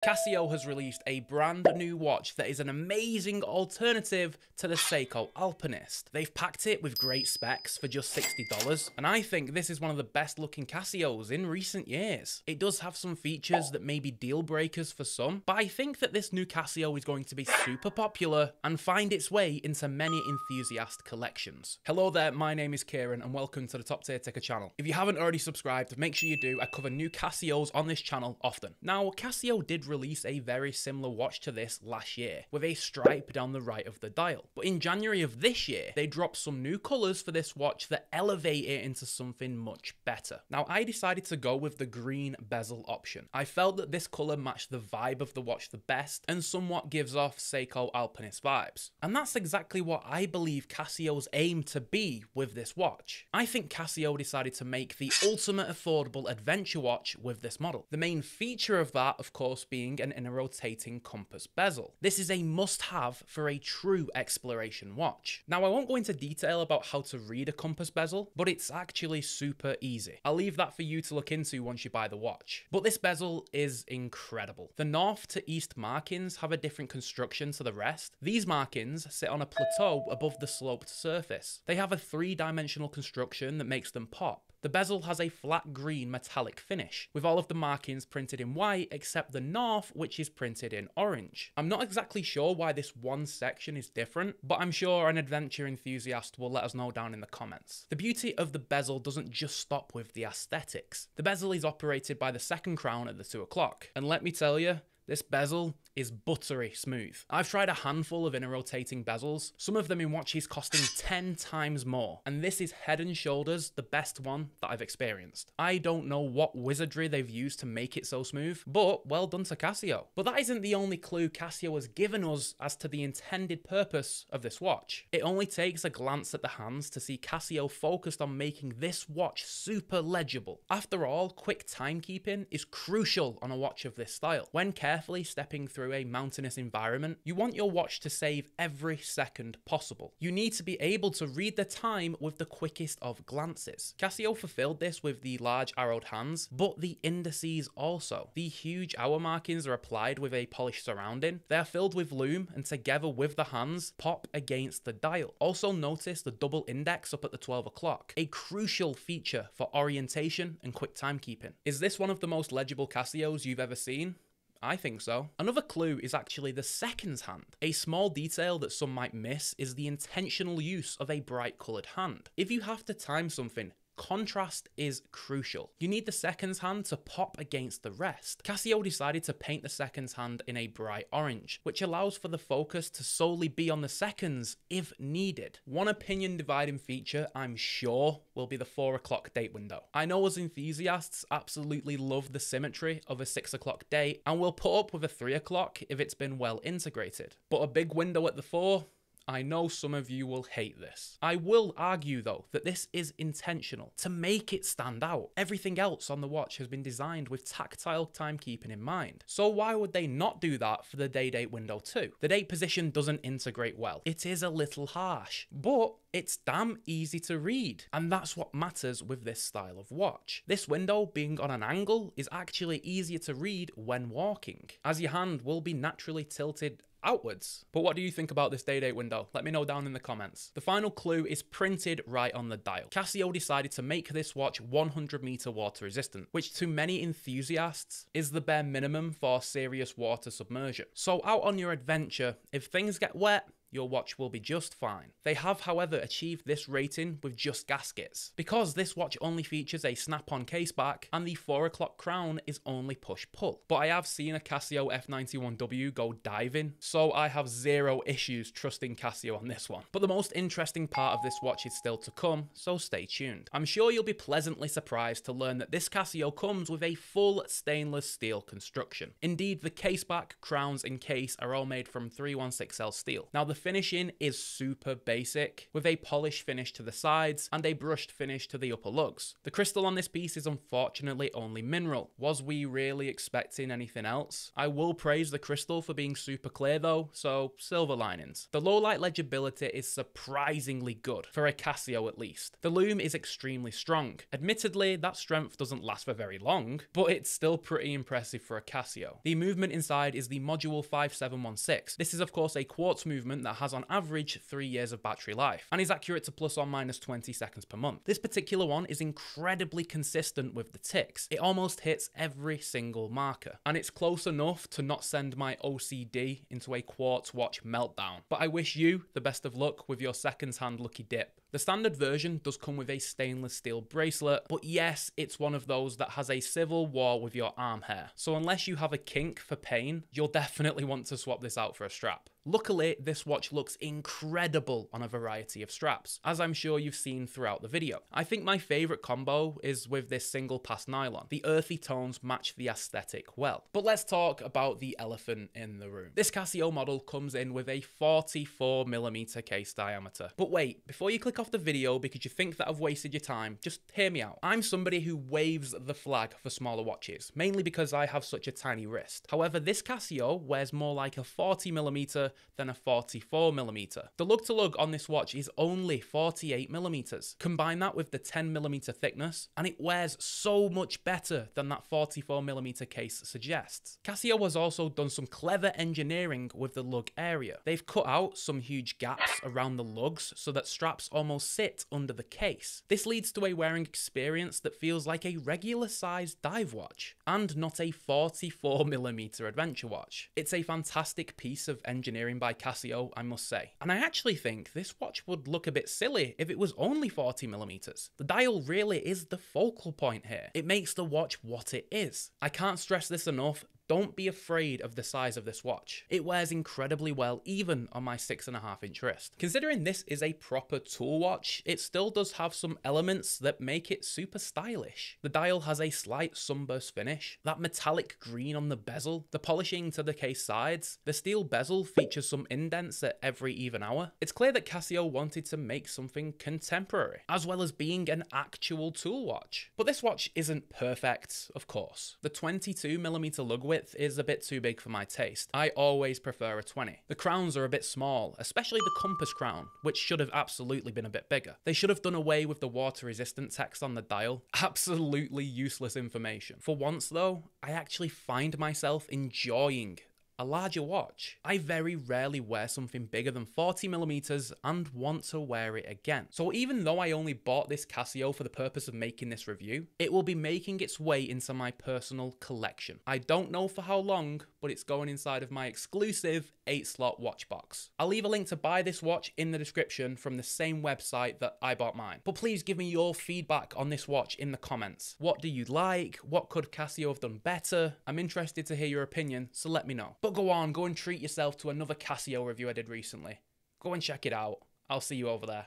Casio has released a brand new watch that is an amazing alternative to the Seiko Alpinist. They've packed it with great specs for just $60, and I think this is one of the best looking Casios in recent years. It does have some features that may be deal breakers for some, but I think that this new Casio is going to be super popular and find its way into many enthusiast collections. Hello there, my name is Kieran and welcome to the Top Tier Ticker channel. If you haven't already subscribed, make sure you do. I cover new Casios on this channel often. Now, Casio did release a very similar watch to this last year, with a stripe down the right of the dial. But in January of this year, they dropped some new colours for this watch that elevate it into something much better. Now, I decided to go with the green bezel option. I felt that this colour matched the vibe of the watch the best and somewhat gives off Seiko Alpinist vibes. And that's exactly what I believe Casio's aim to be with this watch. I think Casio decided to make the ultimate affordable adventure watch with this model. The main feature of that, of course, being an inner rotating compass bezel. This is a must-have for a true exploration watch. Now, I won't go into detail about how to read a compass bezel, but it's actually super easy. I'll leave that for you to look into once you buy the watch. But this bezel is incredible. The north to east markings have a different construction to the rest. These markings sit on a plateau above the sloped surface. They have a three-dimensional construction that makes them pop. The bezel has a flat green metallic finish, with all of the markings printed in white except the north, which is printed in orange. I'm not exactly sure why this one section is different, but I'm sure an adventure enthusiast will let us know down in the comments. The beauty of the bezel doesn't just stop with the aesthetics. The bezel is operated by the second crown at the 2 o'clock, and let me tell you, this bezel is buttery smooth. I've tried a handful of inner rotating bezels, some of them in watches costing 10 times more, and this is head and shoulders the best one that I've experienced. I don't know what wizardry they've used to make it so smooth, but well done to Casio. But that isn't the only clue Casio has given us as to the intended purpose of this watch. It only takes a glance at the hands to see Casio focused on making this watch super legible. After all, quick timekeeping is crucial on a watch of this style. When carefully stepping through a mountainous environment, you want your watch to save every second possible. You need to be able to read the time with the quickest of glances. Casio fulfilled this with the large arrowed hands, but the indices also. The huge hour markings are applied with a polished surrounding. They are filled with lume and together with the hands, pop against the dial. Also notice the double index up at the 12 o'clock, a crucial feature for orientation and quick timekeeping. Is this one of the most legible Casios you've ever seen? I think so. Another clue is actually the seconds hand. A small detail that some might miss is the intentional use of a bright coloured hand. If you have to time something, contrast is crucial. You need the seconds hand to pop against the rest. Casio decided to paint the seconds hand in a bright orange, which allows for the focus to solely be on the seconds if needed. One opinion dividing feature I'm sure will be the 4 o'clock date window. I know us enthusiasts absolutely love the symmetry of a 6 o'clock date and will put up with a 3 o'clock if it's been well integrated. But a big window at the 4? I know some of you will hate this. I will argue though that this is intentional to make it stand out. Everything else on the watch has been designed with tactile timekeeping in mind. So why would they not do that for the day date window too? The date position doesn't integrate well. It is a little harsh, but it's damn easy to read. And that's what matters with this style of watch. This window being on an angle is actually easier to read when walking, as your hand will be naturally tilted outwards. But what do you think about this day date window? Let me know down in the comments. The final clue is printed right on the dial. Casio decided to make this watch 100-meter water resistant, which to many enthusiasts is the bare minimum for serious water submersion. So out on your adventure, if things get wet, your watch will be just fine. They have, however, achieved this rating with just gaskets, because this watch only features a snap-on case back and the 4 o'clock crown is only push-pull. But I have seen a Casio F91W go diving, so I have zero issues trusting Casio on this one. But the most interesting part of this watch is still to come, so stay tuned. I'm sure you'll be pleasantly surprised to learn that this Casio comes with a full stainless steel construction. Indeed, the case back, crowns and case are all made from 316L steel. Now, the finishing is super basic, with a polished finish to the sides and a brushed finish to the upper lugs. The crystal on this piece is unfortunately only mineral. Was we really expecting anything else? I will praise the crystal for being super clear though, so silver linings. The low light legibility is surprisingly good, for a Casio at least. The lume is extremely strong. Admittedly, that strength doesn't last for very long, but it's still pretty impressive for a Casio. The movement inside is the Module 5716. This is of course a quartz movement that has on average 3 years of battery life, and is accurate to plus or minus 20 seconds per month. This particular one is incredibly consistent with the ticks. It almost hits every single marker, and it's close enough to not send my OCD into a quartz watch meltdown. But I wish you the best of luck with your second-hand lucky dip. The standard version does come with a stainless steel bracelet, but yes, it's one of those that has a civil war with your arm hair. So unless you have a kink for pain, you'll definitely want to swap this out for a strap. Luckily, this watch looks incredible on a variety of straps, as I'm sure you've seen throughout the video. I think my favourite combo is with this single pass nylon. The earthy tones match the aesthetic well. But let's talk about the elephant in the room. This Casio model comes in with a 44mm case diameter. But wait, before you click off the video because you think that I've wasted your time, just hear me out. I'm somebody who waves the flag for smaller watches, mainly because I have such a tiny wrist. However, this Casio wears more like a 40mm than a 44mm. The lug to lug on this watch is only 48mm. Combine that with the 10mm thickness, and it wears so much better than that 44mm case suggests. Casio has also done some clever engineering with the lug area. They've cut out some huge gaps around the lugs so that straps almost sit under the case. This leads to a wearing experience that feels like a regular sized dive watch, and not a 44mm adventure watch. It's a fantastic piece of engineering by Casio, I must say. And I actually think this watch would look a bit silly if it was only 40mm. The dial really is the focal point here. It makes the watch what it is. I can't stress this enough. Don't be afraid of the size of this watch. It wears incredibly well even on my 6.5-inch wrist. Considering this is a proper tool watch, it still does have some elements that make it super stylish. The dial has a slight sunburst finish, that metallic green on the bezel, the polishing to the case sides, the steel bezel features some indents at every even hour. It's clear that Casio wanted to make something contemporary, as well as being an actual tool watch. But this watch isn't perfect, of course. The 22mm lug width is a bit too big for my taste. I always prefer a 20. The crowns are a bit small, especially the compass crown, which should have absolutely been a bit bigger. They should have done away with the water resistant text on the dial. Absolutely useless information. For once though, I actually find myself enjoying a larger watch. I very rarely wear something bigger than 40mm and want to wear it again. So even though I only bought this Casio for the purpose of making this review, it will be making its way into my personal collection. I don't know for how long, but it's going inside of my exclusive 8-slot watch box. I'll leave a link to buy this watch in the description from the same website that I bought mine. But please give me your feedback on this watch in the comments. What do you like? What could Casio have done better? I'm interested to hear your opinion, so let me know. But go and treat yourself to another Casio review I did recently. Go and check it out. I'll see you over there.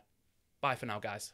Bye for now, guys.